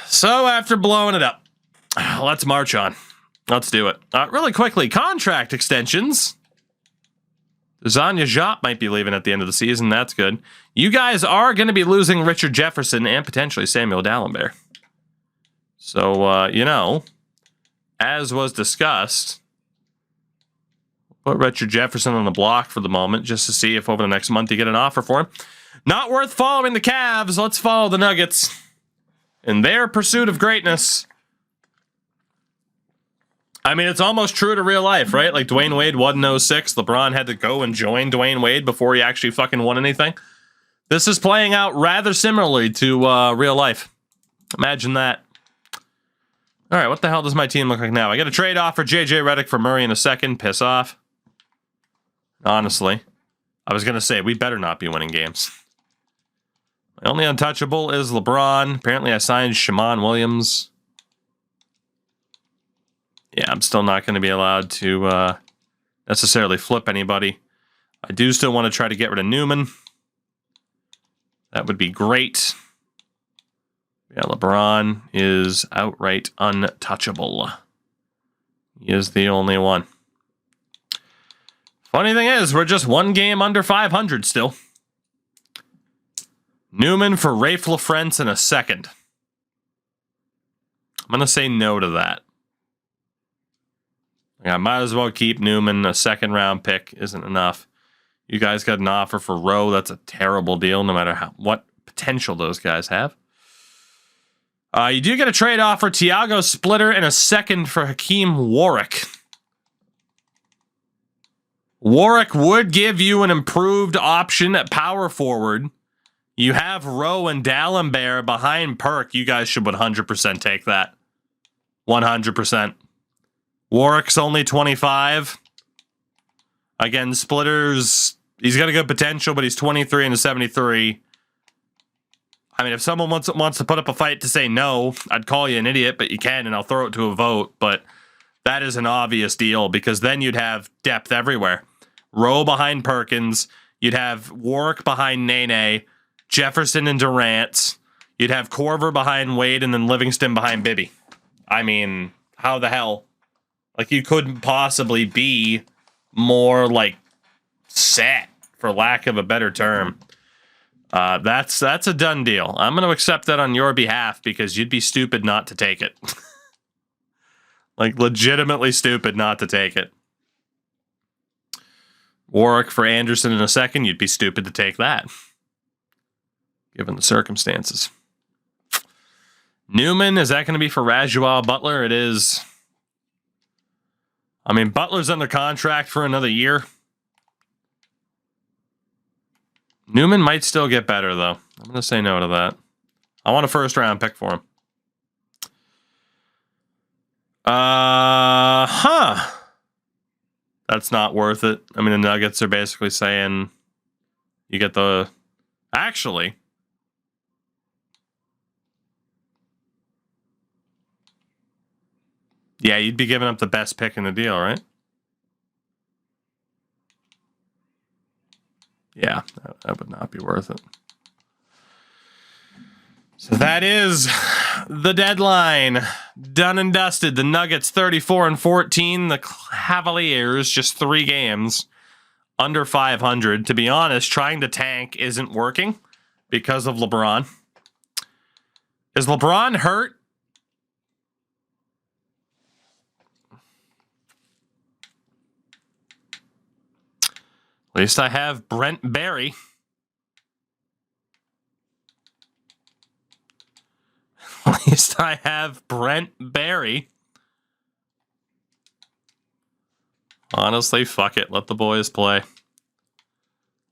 So after blowing it up, let's march on. Let's do it. Really quickly, contract extensions. Zanya Jop might be leaving at the end of the season. That's good. You guys are going to be losing Richard Jefferson and potentially Samuel Dallenberg. So, as was discussed, put Richard Jefferson on the block for the moment just to see if over the next month you get an offer for him. Not worth following the Cavs. Let's follow the Nuggets in their pursuit of greatness. I mean, it's almost true to real life, right? Like Dwayne Wade won in 06. LeBron had to go and join Dwayne Wade before he actually fucking won anything. This is playing out rather similarly to real life. Imagine that. All right, what the hell does my team look like now? I got a trade offer JJ Redick for Murray in a second. Piss off. Honestly. I was going to say, we better not be winning games. My only untouchable is LeBron. Apparently I signed Shammond Williams. Yeah, I'm still not going to be allowed to necessarily flip anybody. I do still want to try to get rid of Newman. That would be great. Yeah, LeBron is outright untouchable. He is the only one. Funny thing is, we're just one game under 500 still. Newman for Rafe LaFrentz in a second. I'm going to say no to that. I might as well keep Newman. A second round pick isn't enough. You guys got an offer for Rowe. That's a terrible deal, no matter what potential those guys have. You do get a trade offer, Tiago Splitter, and a second for Hakeem Warwick. Warwick would give you an improved option at power forward. You have Rowe and Dallenberg behind Perk. You guys should 100% take that. 100%. Warwick's only 25. Again, Splitter's, he's got a good potential, but he's 23 and a 73. I mean, if someone wants to put up a fight to say no, I'd call you an idiot, but you can, and I'll throw it to a vote. But that is an obvious deal, because then you'd have depth everywhere. Rowe behind Perkins. You'd have Warwick behind Nene. Jefferson and Durant. You'd have Korver behind Wade, and then Livingston behind Bibby. I mean, how the hell? Like, you couldn't possibly be more, like, set, for lack of a better term. That's a done deal. I'm going to accept that on your behalf, because you'd be stupid not to take it. Like, legitimately stupid not to take it. Warwick for Anderson in a second, you'd be stupid to take that, given the circumstances. Newman, is that going to be for Rajuel Butler? It is. I mean, Butler's under contract for another year. Newman might still get better, though. I'm going to say no to that. I want a first-round pick for him. That's not worth it. I mean, the Nuggets are basically saying you get the... Actually... Yeah, you'd be giving up the best pick in the deal, right? Yeah, that would not be worth it. So that is the deadline. Done and dusted. The Nuggets 34-14. The Cavaliers just 3 games under 500. To be honest, trying to tank isn't working because of LeBron. Is LeBron hurt? At least I have Brent Barry. At least I have Brent Barry. Honestly, fuck it. Let the boys play.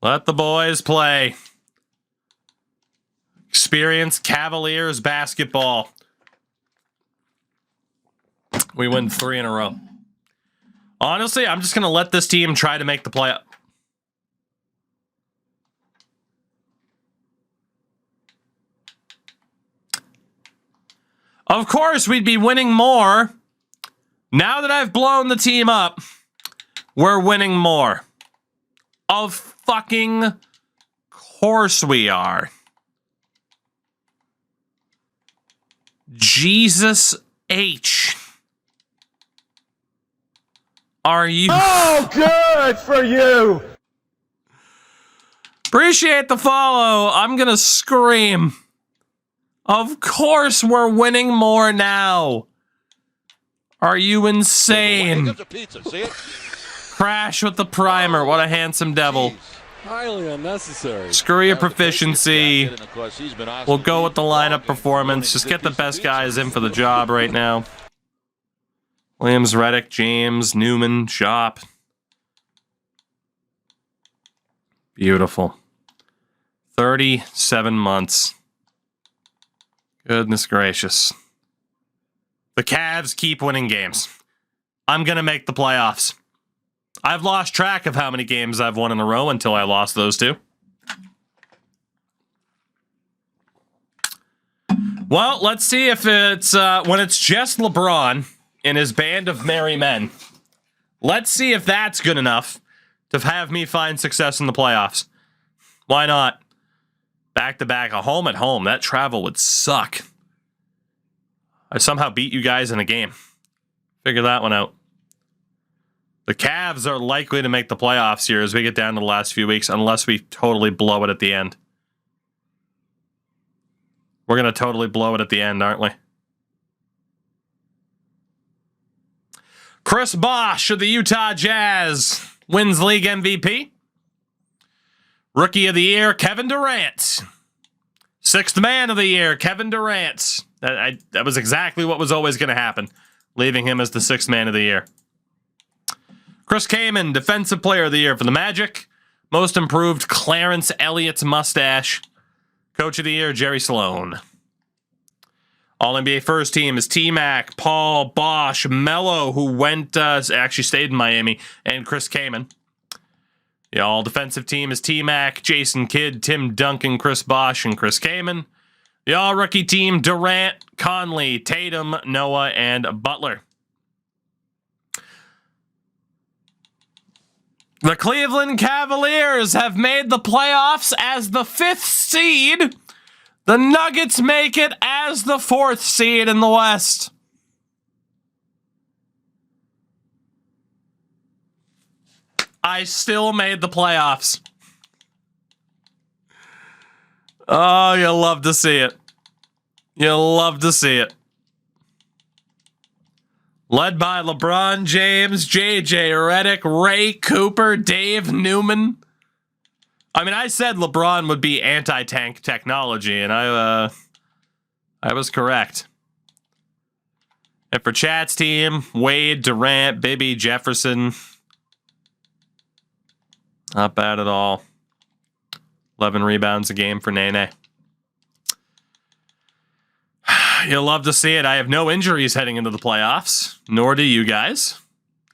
Let the boys play. Experience Cavaliers basketball. We win 3 in a row. Honestly, I'm just going to let this team try to make the playoff. Of course, we'd be winning more. Now that I've blown the team up, we're winning more. Of fucking course we are. Jesus H. Are you... Oh, good for you! Appreciate the follow. I'm gonna scream. Of course we're winning more now. Are you insane? Crash with the primer. What a handsome devil. Highly unnecessary. Screw your proficiency. We'll go with the lineup performance. Just get the best guys in for the job right now. Williams, Reddick, James, Newman, Shop. Beautiful. 37 months. Goodness gracious. The Cavs keep winning games. I'm going to make the playoffs. I've lost track of how many games I've won in a row until I lost those two. Well, let's see if it's when it's just LeBron and his band of merry men. Let's see if that's good enough to have me find success in the playoffs. Why not? Back-to-back, a home at home. That travel would suck. I somehow beat you guys in a game. Figure that one out. The Cavs are likely to make the playoffs here as we get down to the last few weeks, unless we totally blow it at the end. We're going to totally blow it at the end, aren't we? Chris Bosh of the Utah Jazz wins league MVP. Rookie of the year, Kevin Durant. Sixth man of the year, Kevin Durant. That was exactly what was always going to happen, leaving him as the sixth man of the year. Chris Kaman, defensive player of the year for the Magic. Most improved, Clarence Elliott's mustache. Coach of the year, Jerry Sloan. All-NBA first team is T-Mac, Paul, Bosh, Melo, who went, actually stayed in Miami, and Chris Kaman. The all-defensive team is T-Mac, Jason Kidd, Tim Duncan, Chris Bosh, and Chris Kaman. The all-rookie team, Durant, Conley, Tatum, Noah, and Butler. The Cleveland Cavaliers have made the playoffs as the 5th seed. The Nuggets make it as the 4th seed in the West. I still made the playoffs. Oh, you'll love to see it. You'll love to see it. Led by LeBron James, JJ Redick, Ray Cooper, Dave Newman. I mean, I said LeBron would be anti-tank technology, and I was correct. And for Chat's team, Wade, Durant, Bibby, Jefferson. Not bad at all. 11 rebounds a game for Nene. You'll love to see it. I have no injuries heading into the playoffs, nor do you guys.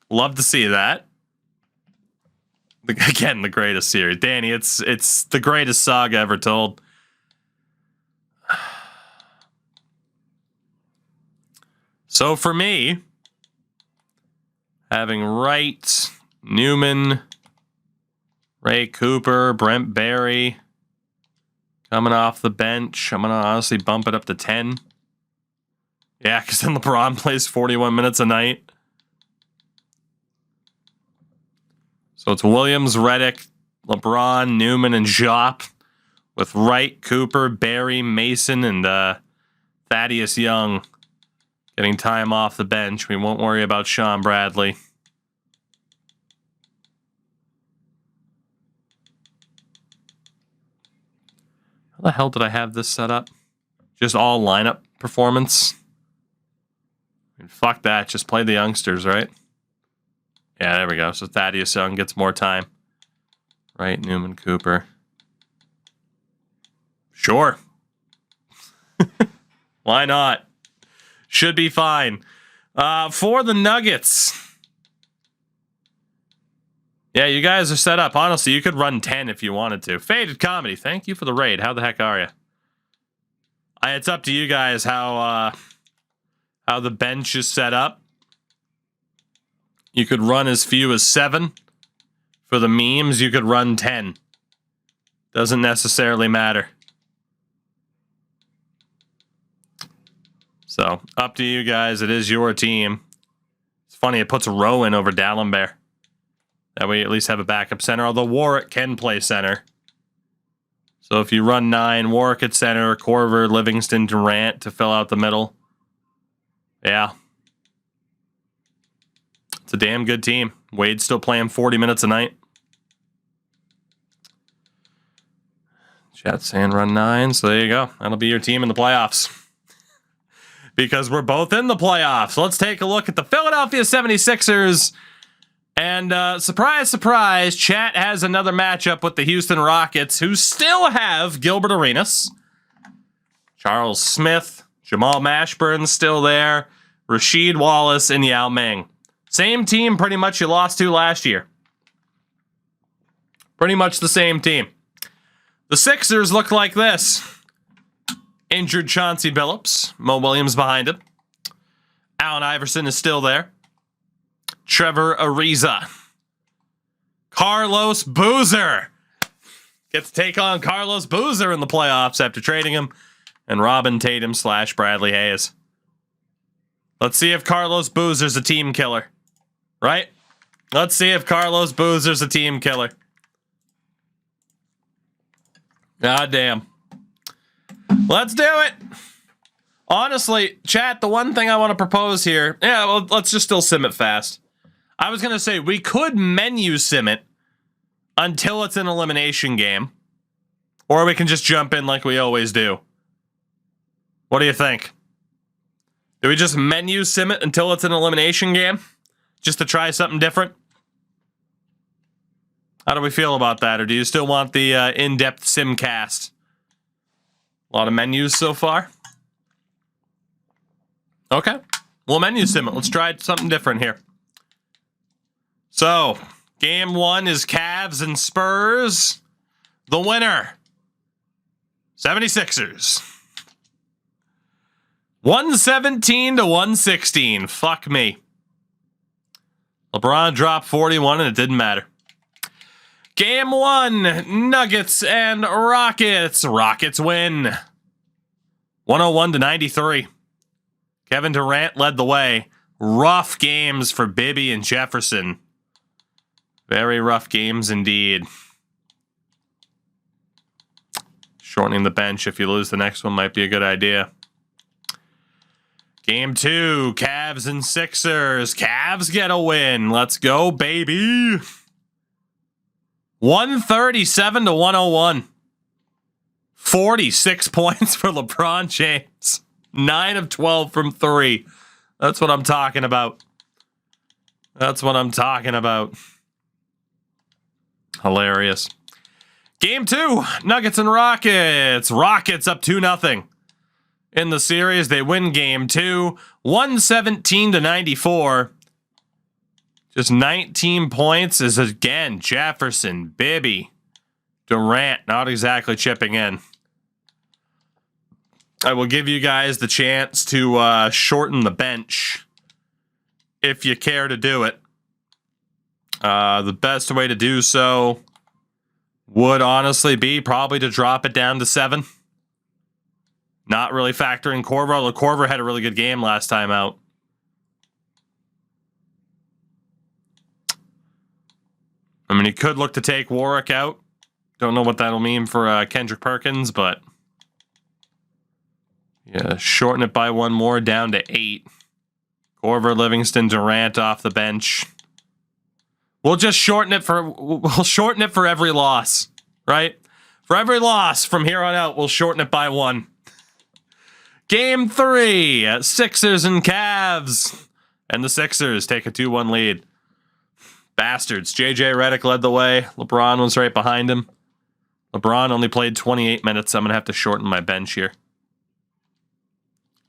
Love to see that. Again, the greatest series. Danny, it's the greatest saga ever told. So for me, having Wright, Newman, Ray Cooper, Brent Barry coming off the bench, I'm going to honestly bump it up to 10. Yeah, because then LeBron plays 41 minutes a night. So it's Williams, Redick, LeBron, Newman, and Jop, with Wright, Cooper, Barry, Mason, and Thaddeus Young getting time off the bench. We won't worry about Sean Bradley. How the hell did I have this set up? Just all lineup performance? I mean, fuck that. Just play the youngsters, right? Yeah, there we go. So Thaddeus Young gets more time. Right, Newman, Cooper. Sure. Why not? Should be fine. For the Nuggets. Yeah, you guys are set up. Honestly, you could run 10 if you wanted to. Faded Comedy, thank you for the raid. How the heck are you? It's up to you guys how the bench is set up. You could run as few as 7. For the memes, you could run 10. Doesn't necessarily matter. So, up to you guys. It is your team. It's funny, it puts Rowan over D'Alembert. That way you at least have a backup center, although Warwick can play center. So if you run 9, Warwick at center, Corver, Livingston, Durant to fill out the middle. Yeah. It's a damn good team. Wade's still playing 40 minutes a night. Chat saying run 9, so there you go. That'll be your team in the playoffs. Because we're both in the playoffs. Let's take a look at the Philadelphia 76ers. And surprise, surprise, chat has another matchup with the Houston Rockets, who still have Gilbert Arenas, Charles Smith, Jamal Mashburn's still there, Rasheed Wallace, and Yao Ming. Same team pretty much you lost to last year. Pretty much the same team. The Sixers look like this. Injured Chauncey Billups, Mo Williams behind him. Allen Iverson is still there. Trevor Ariza. Carlos Boozer. Gets to take on Carlos Boozer in the playoffs after trading him. And Robin Tatum / Bradley Hayes. Let's see if Carlos Boozer's a team killer. Right? Let's see if Carlos Boozer's a team killer. God damn. Let's do it. Honestly, chat, the one thing I want to propose here. Yeah, well, let's just still sim it fast. I was going to say we could menu sim it until it's an elimination game. Or we can just jump in like we always do. What do you think? Do we just menu sim it until it's an elimination game? Just to try something different? How do we feel about that? Or do you still want the in-depth sim cast? A lot of menus so far. Okay. We'll menu sim it. Let's try something different here. So, game 1 is Cavs and Spurs. The winner, 76ers. 117-116. Fuck me. LeBron dropped 41 and it didn't matter. Game 1, Nuggets and Rockets. Rockets win. 101-93. Kevin Durant led the way. Rough games for Bibby and Jefferson. Very rough games indeed. Shortening the bench if you lose the next one might be a good idea. Game 2, Cavs and Sixers. Cavs get a win. Let's go, baby. 137-101. 46 points for LeBron James. 9 of 12 from 3. That's what I'm talking about. That's what I'm talking about. Hilarious. Game 2, Nuggets and Rockets. Rockets up 2-0. In the series, they win game 2, 117-94. Just 19 points is again Jefferson, Bibby, Durant, not exactly chipping in. I will give you guys the chance to shorten the bench if you care to do it. The best way to do so would honestly be probably to drop it down to 7. Not really factoring Corver, although Corver had a really good game last time out. I mean, he could look to take Warwick out. Don't know what that'll mean for Kendrick Perkins, but yeah, shorten it by 1 more down to 8. Corver, Livingston, Durant off the bench. We'll just shorten it for every loss, right? For every loss from here on out, we'll shorten it by 1. Game 3, Sixers and Cavs. And the Sixers take a 2-1 lead. Bastards. JJ Redick led the way. LeBron was right behind him. LeBron only played 28 minutes. I'm going to have to shorten my bench here.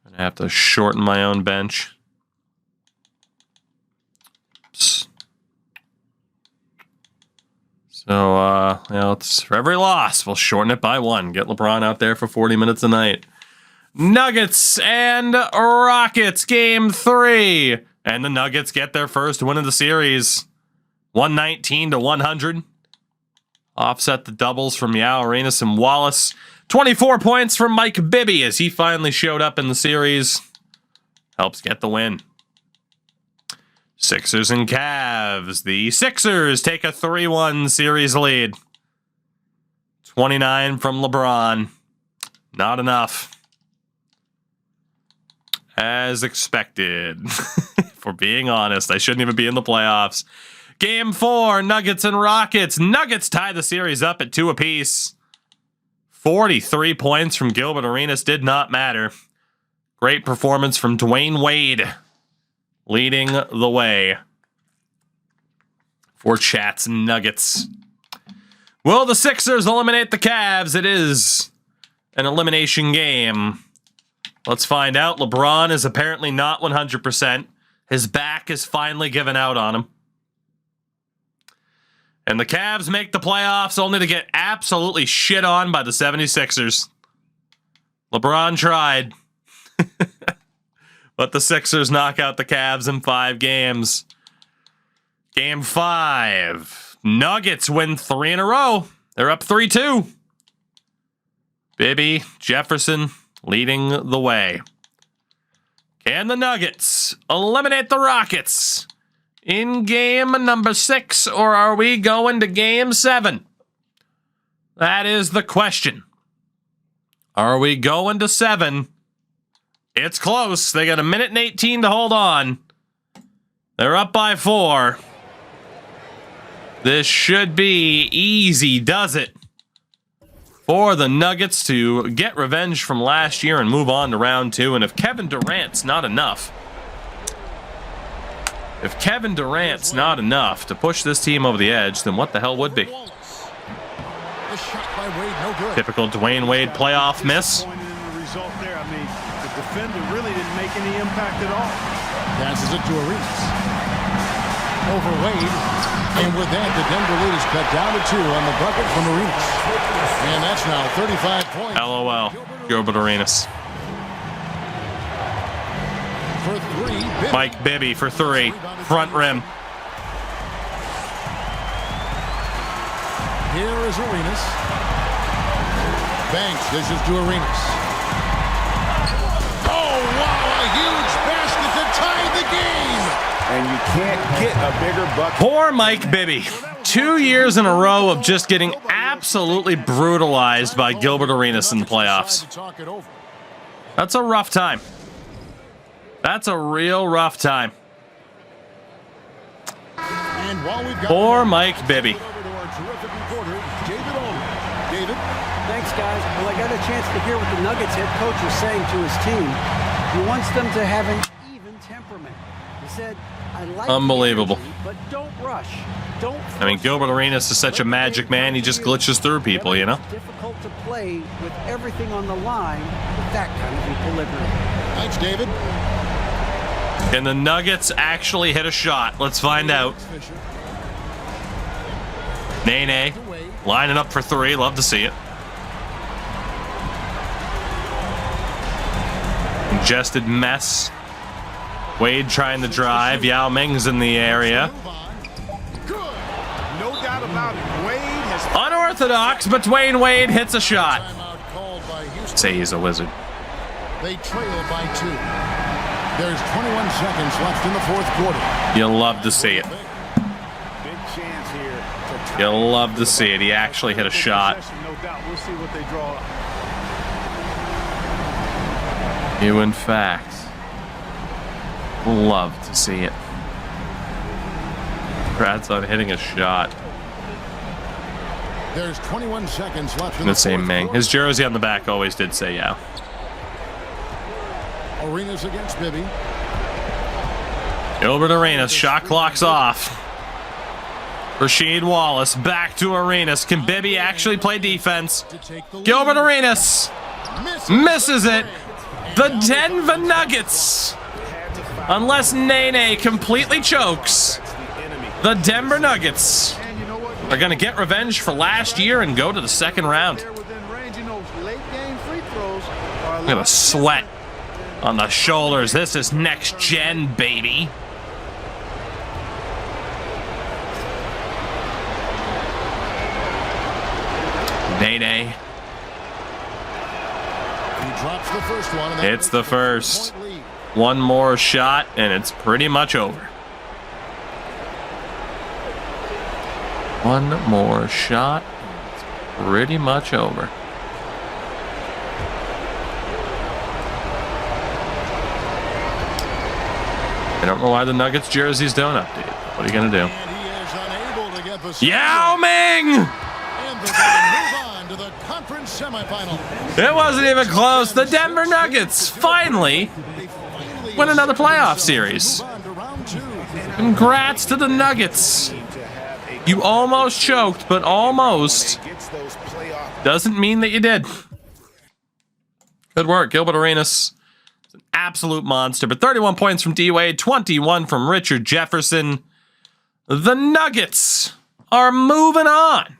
I'm going to have to shorten my own bench. Oops. So, it's for every loss, we'll shorten it by 1. Get LeBron out there for 40 minutes a night. Nuggets and Rockets, game 3. And the Nuggets get their first win of the series. 119-100. Offset the doubles from Yao, Arenas, and Wallace. 24 points from Mike Bibby as he finally showed up in the series. Helps get the win. Sixers and Cavs. The Sixers take a 3-1 series lead. 29 from LeBron. Not enough. As expected. If we're being honest, I shouldn't even be in the playoffs. Game 4, Nuggets and Rockets. Nuggets tie the series up at 2 apiece. 43 points from Gilbert Arenas did not matter. Great performance from Dwayne Wade, leading the way for Chats and Nuggets. Will the Sixers eliminate the Cavs? It is an elimination game. Let's find out. LeBron is apparently not 100%. His back is finally given out on him. And the Cavs make the playoffs only to get absolutely shit on by the 76ers. LeBron tried. But the Sixers knock out the Cavs in 5 games. Game 5. Nuggets win 3 in a row. They're up 3-2. Bibby, Jefferson leading the way. Can the Nuggets eliminate the Rockets in game number 6, or are we going to game 7? That is the question. Are we going to 7? It's close. They got 1:18 to hold on. They're up by 4. This should be easy, does it? For the Nuggets to get revenge from last year and move on to round 2. And if Kevin Durant's not enough, to push this team over the edge, then what the hell would be? Typical Dwayne Wade playoff miss. The defender really didn't make any impact at all. Passes it to Arenas. Over Wade. And with that, the Denver lead is cut down to 2 on the bucket from Arenas. And that's now 35 points. LOL. Gilbert Arenas. For 3, Bibby. Mike Bibby for 3. Front rim. Here is Arenas. Banks dishes to Arenas. Oh, wow, a huge basket to tie the game. And you can't get a bigger bucket. Poor Mike Bibby. 2 years in a row of just getting absolutely brutalized by Gilbert Arenas in the playoffs. That's a rough time. That's a real rough time. Poor Mike Bibby. Thanks, guys. Well, I got a chance to hear what the Nuggets head coach was saying to his team. He wants them to have an even temperament. He said, I like unbelievable. the energy, but don't rush. Don't. I mean, Gilbert Arenas is such a magic man. He just glitches through people, you know? It's difficult to play with everything on the line with that kind of equilibrium. Thanks, David. Can the Nuggets actually hit a shot? Let's find out. Nene lining up for 3. Love to see it. Congested mess. Wade trying to drive. Yao Ming's in the area. No doubt about it. Wade has Unorthodox, but Dwayne Wade hits a shot. Say he's a wizard. They trail by 2. There's 21 seconds left in the 4th quarter. You'll love to see it. big chance here. You'll love to see it. He actually hit a shot. No doubt. We'll see what they draw up. You, in fact, love to see it. Congrats on hitting a shot. There's 21 seconds left in The the same 4th Ming. quarter. His jersey on the back always did say yeah. Arenas against Bibby. Gilbert Arenas, shot clock's off. Rasheed Wallace back to Arenas. Can Bibby actually play defense? Gilbert Arenas misses it. The Denver Nuggets, unless Nene completely chokes, the Denver Nuggets are going to get revenge for last year and go to the 2nd round. Look at the sweat on the shoulders. This is next gen, baby. Nene. He drops the first one. It's the first. One more shot, and it's pretty much over. One more shot, and it's pretty much over. I don't know why the Nuggets jerseys don't update. What are you going to do? And he is unable to get the Yao Ming! And they're going to move on to the conference semifinal. It wasn't even close. The Denver Nuggets finally win another playoff series. Move on to round 2. Congrats to the Nuggets. You almost choked, but almost doesn't mean that you did. Good work, Gilbert Arenas. It's an absolute monster, but 31 points from D-Wade, 21 from Richard Jefferson. The Nuggets are moving on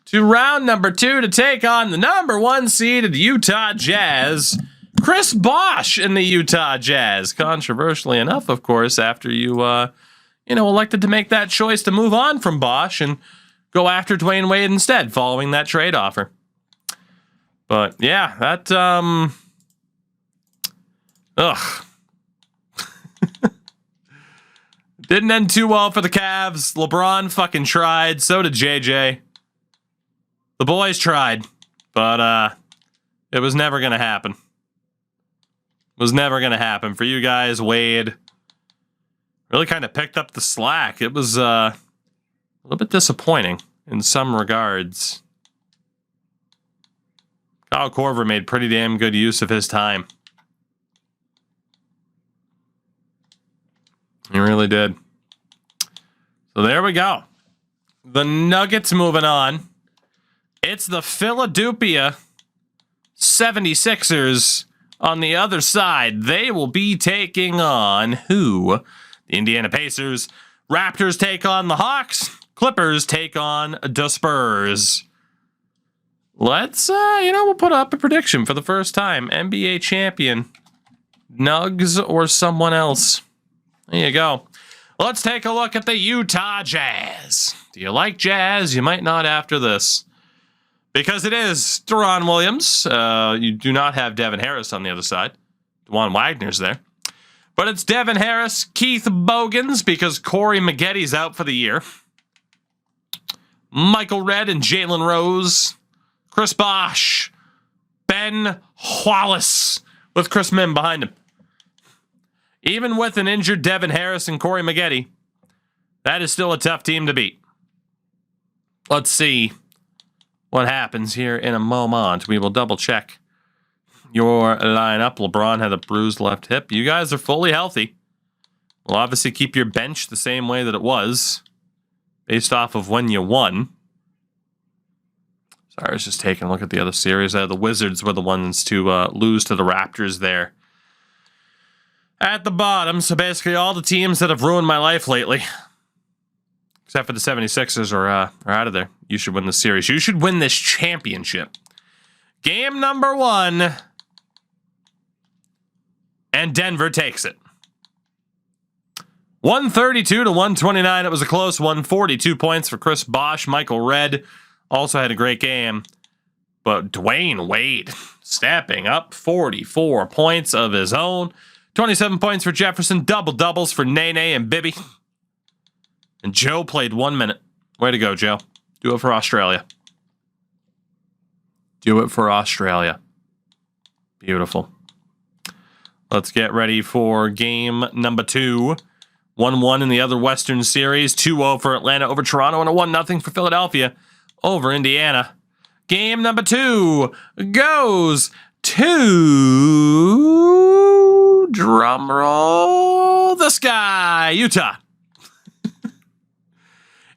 to round number 2 to take on the number 1 seeded Utah Jazz. Chris Bosh in the Utah Jazz. Controversially enough, of course, after you, elected to make that choice to move on from Bosh and go after Dwayne Wade instead, following that trade offer. But yeah, that, didn't end too well for the Cavs. LeBron fucking tried. So did JJ. The boys tried, but it was never going to happen. It was never going to happen for you guys. Wade really kind of picked up the slack. It was a little bit disappointing in some regards. Kyle Korver made pretty damn good use of his time. He really did. So there we go. The Nuggets moving on. It's the Philadelphia 76ers on the other side. They will be taking on who? The Indiana Pacers. Raptors take on the Hawks. Clippers take on the Spurs. Let's, we'll put up a prediction for the first time. NBA champion. Nugs or someone else. There you go. Let's take a look at the Utah Jazz. Do you like Jazz? You might not after this. Because it is Deron Williams. You do not have Devin Harris on the other side. Dewan Wagner's there. But it's Devin Harris, Keith Bogans, because Corey Maggetti's out for the year. Michael Redd and Jalen Rose. Chris Bosh. Ben Wallace with Chris Mim behind him. Even with an injured Devin Harris and Corey Maggetti, that is still a tough team to beat. Let's see what happens here in a moment. We will double check your lineup. LeBron had a bruised left hip. You guys are fully healthy. We'll obviously keep your bench the same way that it was based off of when you won. Sorry, I was just taking a look at the other series. The Wizards were the ones to lose to the Raptors there at the bottom. So basically all the teams that have ruined my life lately, except for the 76ers, are out of there. You should win the series. You should win this championship. Game number 1. And Denver takes it. 132 to 129. It was a close one. 42 points for Chris Bosh. Michael Redd also had a great game. But Dwayne Wade stepping up. 44 points of his own. 27 points for Jefferson. Double-doubles for Nene and Bibby. And Joe played 1 minute. Way to go, Joe. Do it for Australia. Do it for Australia. Beautiful. Let's get ready for game number 2. 1-1 in the other Western Series. 2-0 for Atlanta over Toronto. And a 1-0 for Philadelphia over Indiana. Game number 2 goes to, drum roll, this guy, Utah.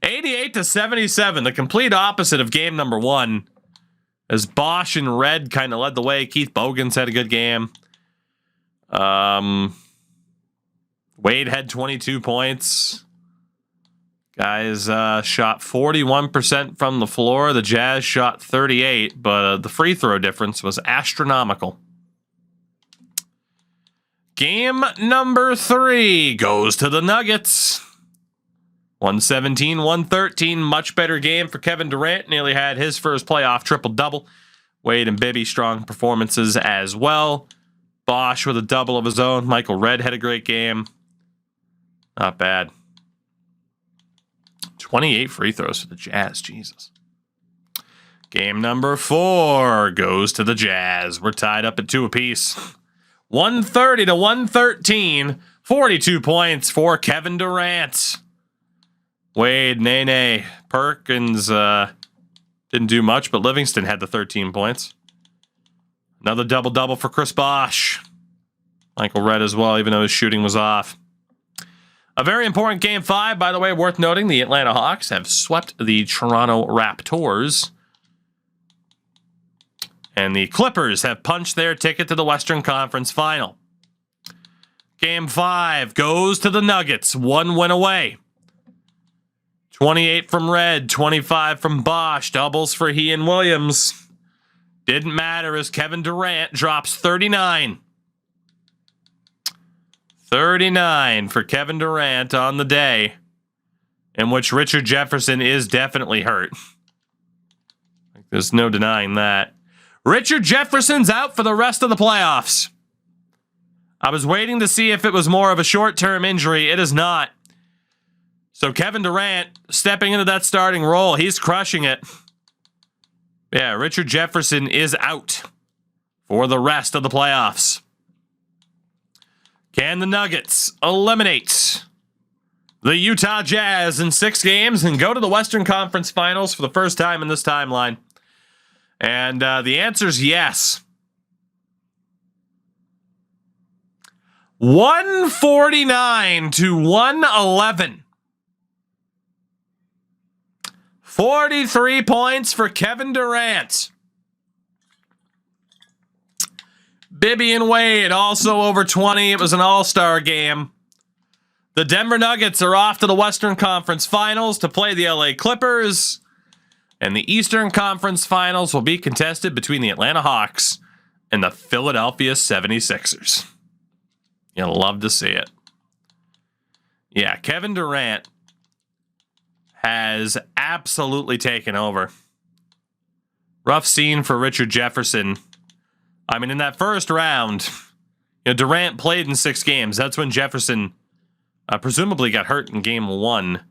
88 to 77, the complete opposite of game number 1. As Bosh and Redd kind of led the way. Keith Bogans had a good game. Wade had 22 points. Guys shot 41% from the floor. The Jazz shot 38, but the free throw difference was astronomical. Game number 3 goes to the Nuggets. 117-113, much better game for Kevin Durant. Nearly had his first playoff triple-double. Wade and Bibby, strong performances as well. Bosch with a double of his own. Michael Redd had a great game. Not bad. 28 free throws for the Jazz. Jesus. Game number 4 goes to the Jazz. We're tied up at 2 apiece. 130 to 113. 42 points for Kevin Durant. Wade, Nene, Perkins didn't do much, but Livingston had the 13 points. Another double-double for Chris Bosh. Michael Redd as well, even though his shooting was off. A very important Game 5, by the way, worth noting. The Atlanta Hawks have swept the Toronto Raptors. And the Clippers have punched their ticket to the Western Conference Final. Game 5 goes to the Nuggets. 1 win away. 28 from Redd, 25 from Bosh. Doubles for he and Williams. Didn't matter as Kevin Durant drops 39. 39 for Kevin Durant on the day in which Richard Jefferson is definitely hurt. There's no denying that. Richard Jefferson's out for the rest of the playoffs. I was waiting to see if it was more of a short-term injury. It is not. So Kevin Durant stepping into that starting role, he's crushing it. Yeah, Richard Jefferson is out for the rest of the playoffs. Can the Nuggets eliminate the Utah Jazz in 6 games and go to the Western Conference Finals for the first time in this timeline? And the answer is yes. 149 to 111. 43 points for Kevin Durant. Bibby and Wade also over 20. It was an all-star game. The Denver Nuggets are off to the Western Conference Finals to play the LA Clippers. And the Eastern Conference Finals will be contested between the Atlanta Hawks and the Philadelphia 76ers. You'll love to see it. Yeah, Kevin Durant has absolutely taken over. Rough scene for Richard Jefferson. I mean, in that first round, Durant played in 6 games. That's when Jefferson presumably got hurt in game 1.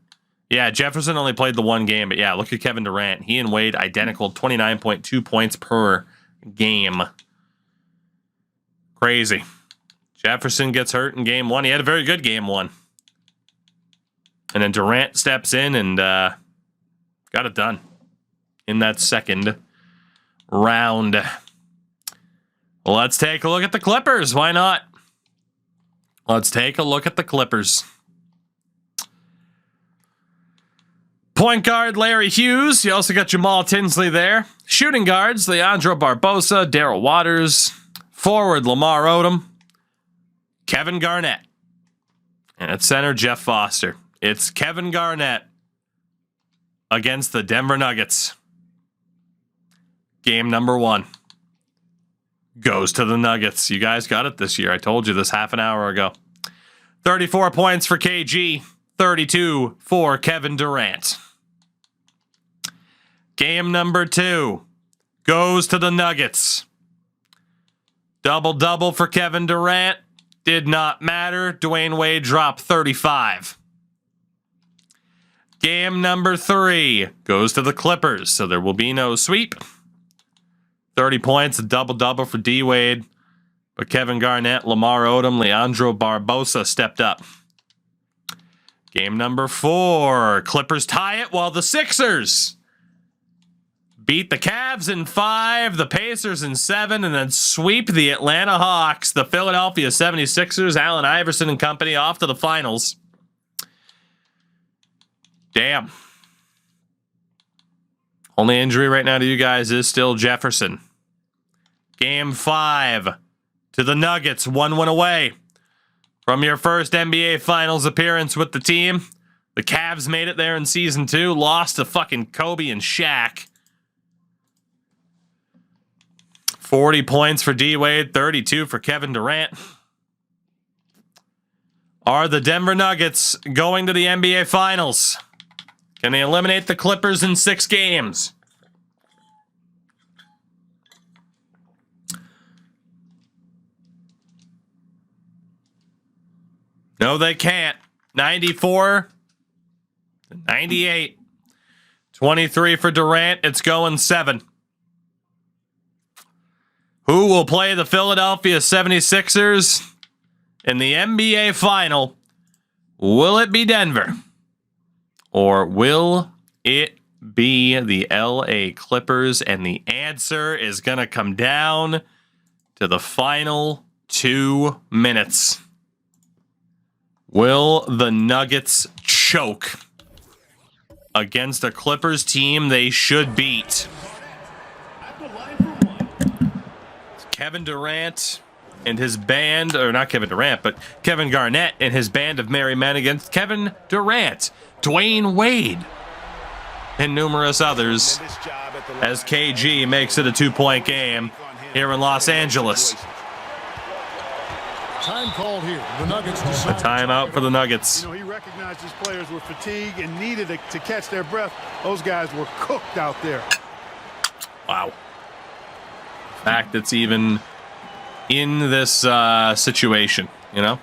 Yeah, Jefferson only played the 1 game, but yeah, look at Kevin Durant. He and Wade identical, 29.2 points per game. Crazy. Jefferson gets hurt in game 1. He had a very good game 1. And then Durant steps in and got it done in that second round. Let's take a look at the Clippers. Why not? Let's take a look at the Clippers. Point guard, Larry Hughes. You also got Jamal Tinsley there. Shooting guards, Leandro Barbosa, Daryl Waters. Forward, Lamar Odom. Kevin Garnett. And at center, Jeff Foster. It's Kevin Garnett against the Denver Nuggets. Game number 1 goes to the Nuggets. You guys got it this year. I told you this half an hour ago. 34 points for KG. 32 for Kevin Durant. Game number 2 goes to the Nuggets. Double-double for Kevin Durant. Did not matter. Dwayne Wade dropped 35. Game number 3 goes to the Clippers, so there will be no sweep. 30 points, a double-double for D. Wade. But Kevin Garnett, Lamar Odom, Leandro Barbosa stepped up. Game number 4. Clippers tie it while the Sixers beat the Cavs in 5, the Pacers in 7, and then sweep the Atlanta Hawks, the Philadelphia 76ers, Allen Iverson and company off to the finals. Damn. Only injury right now to you guys is still Jefferson. Game 5 to the Nuggets, 1 win away from your first NBA Finals appearance with the team. The Cavs made it there in Season 2, lost to fucking Kobe and Shaq. 40 points for D. Wade, 32 for Kevin Durant. Are the Denver Nuggets going to the NBA Finals? Can they eliminate the Clippers in 6 games? No, they can't. 94 to 98. 23 for Durant. It's going 7. Who will play the Philadelphia 76ers in the NBA final? Will it be Denver? Or will it be the LA Clippers? And the answer is going to come down to the final 2 minutes. Will the Nuggets choke against a Clippers team they should beat? Kevin Durant and his band, or not Kevin Durant, but Kevin Garnett and his band of merry men against Kevin Durant, Dwayne Wade, and numerous others as KG makes it a 2-point game here in Los Angeles. Time called here. The Nuggets A timeout for the Nuggets. You know, he recognized his players were fatigued and needed to catch their breath. Those guys were cooked out there. Wow. Fact that's even in this situation, you know?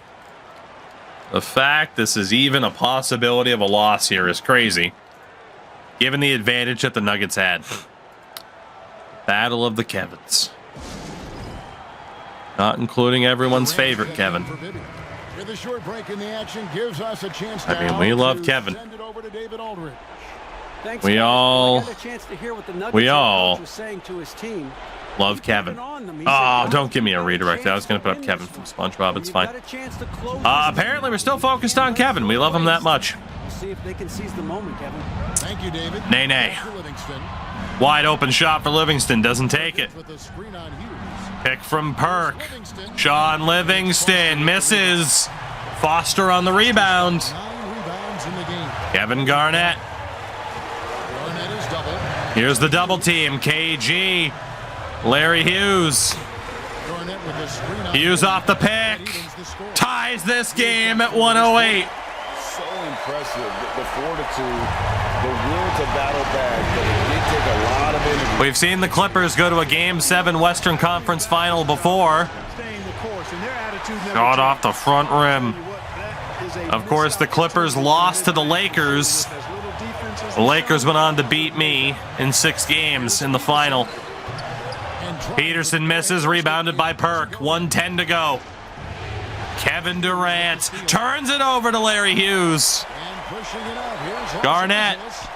The fact this is even a possibility of a loss here is crazy, given the advantage that the Nuggets had. Battle of the Kevins. Not including everyone's favorite Kevin. With a short break in the action gives us a chance I mean, we love Kevin. send it over to David Aldridge. Thanks, We guys. all- I got a chance to hear what the Nuggets we head all coach was saying to his team. Love Kevin. Oh, don't give me a redirect. I was going to put up Kevin from SpongeBob. It's fine. Apparently, we're still focused on Kevin. We love him that much. See if they can seize the moment, Kevin. Thank you, David. Nay, nay. Livingston Wide open shot for Livingston. Doesn't take it. with a screen on Hughes. Pick from Perk. Sean Livingston misses. Foster on the rebound. 9 rebounds in the game. Kevin Garnett. Garnett is double. Here's the double team. KG. Larry Hughes. Garnett with a screen on Hughes off the pick. Evens the score. Ties this game at 108. So impressive. The fortitude, the will to battle back, but it did take a lot of energy. We've seen the Clippers go to a Game 7 Western Conference Final before. Staying the course, and their attitude never Shot off the changed. front rim. That is a Of course, the Clippers lost to the Lakers. As little defense as The Lakers went on to beat me in 6 games in the final. And try- Peterson misses, rebounded by Perk. 1:10 to go. Kevin Durant turns it over to Larry Hughes. And pushing it up. Here's Los Garnett. Angeles.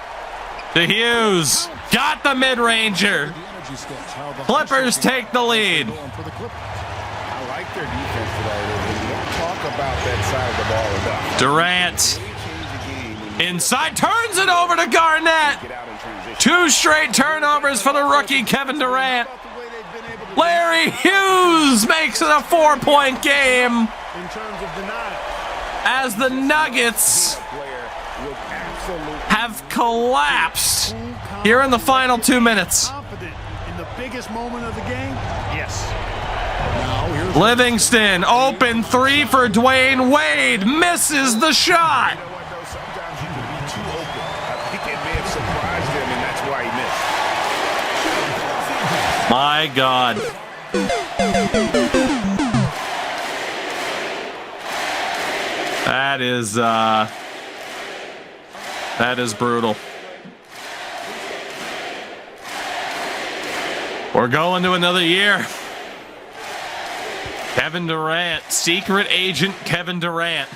To Hughes. Got the mid-ranger. The energy sticks. How the Clippers take the lead. going for the Clippers. I like their defense today. We don't talk about that side of the ball enough. Durant Change the game when you inside, turns it over to Garnett. get out in transition. 2 straight turnovers for the rookie Kevin Durant. Larry Hughes makes it a 4-point game in terms of denial. as the Nuggets Player with absolute have collapsed here in the final 2 minutes. Confident in the biggest moment of the game? Yes. Now here's Livingston, open 3 for Dwayne Wade, misses the shot. You know what, though? Sometimes you can be too open. I think it may have surprised him, and that's why he missed. My God. That is brutal. We're going to another year. Kevin Durant, secret agent Kevin Durant.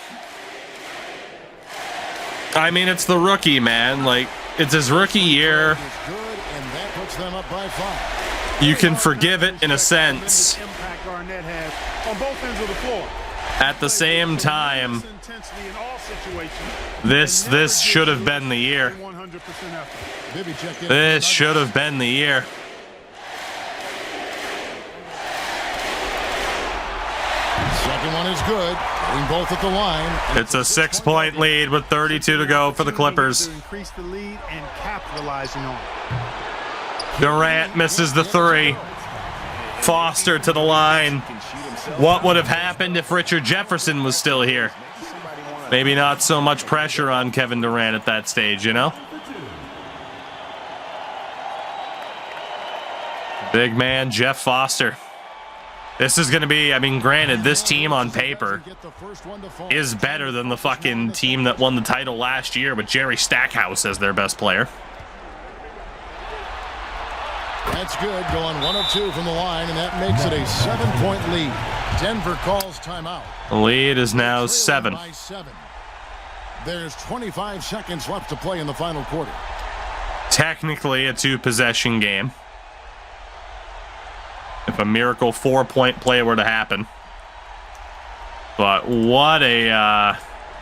I mean, it's the rookie, man. Like, it's his rookie year. is good, and that puts them up by 5. You can forgive it in a sense. Impact Garnett has on both ends of the floor. At the same time, Intensity in all situations. this should have been the year. 100% effort. Bibby checked in. This should have been the year. Second one is good. Hitting both at the line. It's a 6-point lead with 32 to go for the Clippers. To increase the lead and capitalizing on it. Durant misses the 3. Foster to the line. What would have happened if Richard Jefferson was still here? Maybe not so much pressure on Kevin Durant at that stage, you know? Big man, Jeff Foster. This is going to be, I mean, granted, this team on paper is better than the fucking team that won the title last year with Jerry Stackhouse as their best player. That's good. Going 1 of 2 from the line, and that makes it a 7-point lead. Denver calls timeout. The lead is now 7. There's 25 seconds left to play in the final quarter. Technically a 2-possession game. If a miracle 4-point play were to happen. But what a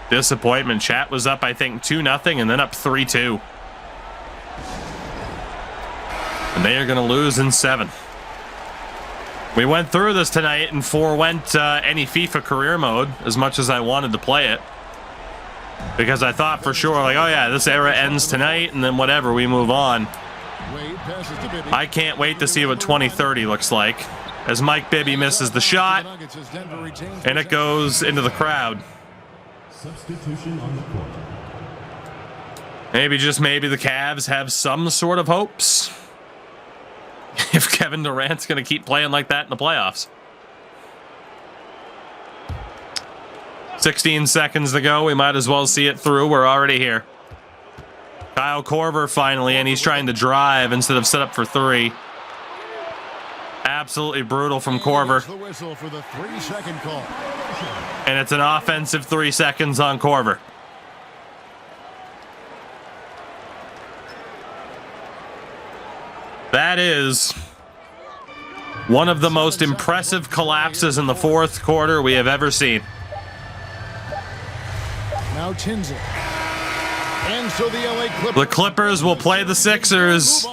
disappointment. Chat was up, I think, 2-0 and then up 3-2. And they are going to lose in 7. We went through this tonight and forewent any FIFA career mode as much as I wanted to play it. Because I thought for sure, like, oh yeah, this era ends tonight and then whatever, we move on. I can't wait to see what 2030 looks like. As Mike Bibby misses the shot, and it goes into the crowd. Substitution on the court. Maybe, just maybe, the Cavs have some sort of hopes. If Kevin Durant's going to keep playing like that in the playoffs. 16 seconds to go. We might as well see it through. We're already here. Kyle Korver finally, and he's trying to drive instead of set up for 3. Absolutely brutal from Korver. The whistle for the 3-second call. And it's an offensive 3 seconds on Korver. That is one of the most impressive collapses in the fourth quarter we have ever seen. Now Tinsley. And so the LA Clippers. The Clippers will play the Sixers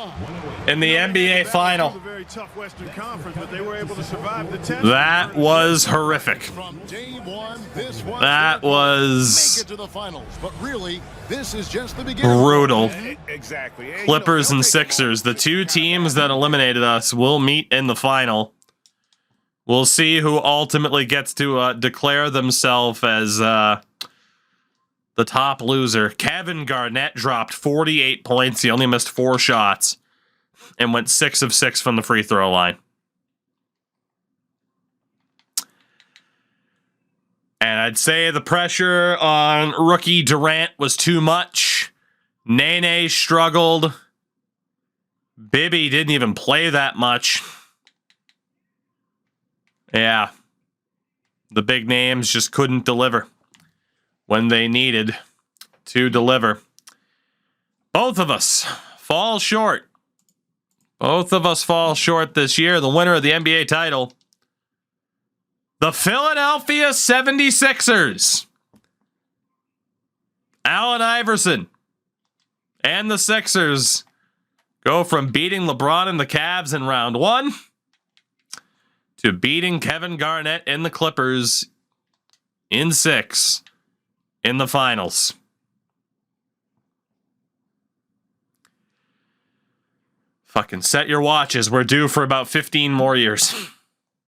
in the NBA final. That was horrific. That was brutal. Exactly. Clippers and Sixers, the two teams that eliminated us, will meet in the final. We'll see who ultimately gets to declare themselves as the top loser. Kevin Garnett dropped 48 points. He only missed 4 shots and went 6 of 6 from the free throw line. And I'd say the pressure on rookie Durant was too much. Nene struggled. Bibby didn't even play that much. Yeah. The big names just couldn't deliver when they needed to deliver. Both of us fall short. Both of us fall short this year. The winner of the NBA title, the Philadelphia 76ers. Allen Iverson and the Sixers go from beating LeBron and the Cavs in round 1 to beating Kevin Garnett and the Clippers in 6 in the finals. Fucking set your watches. We're due for about 15 more years.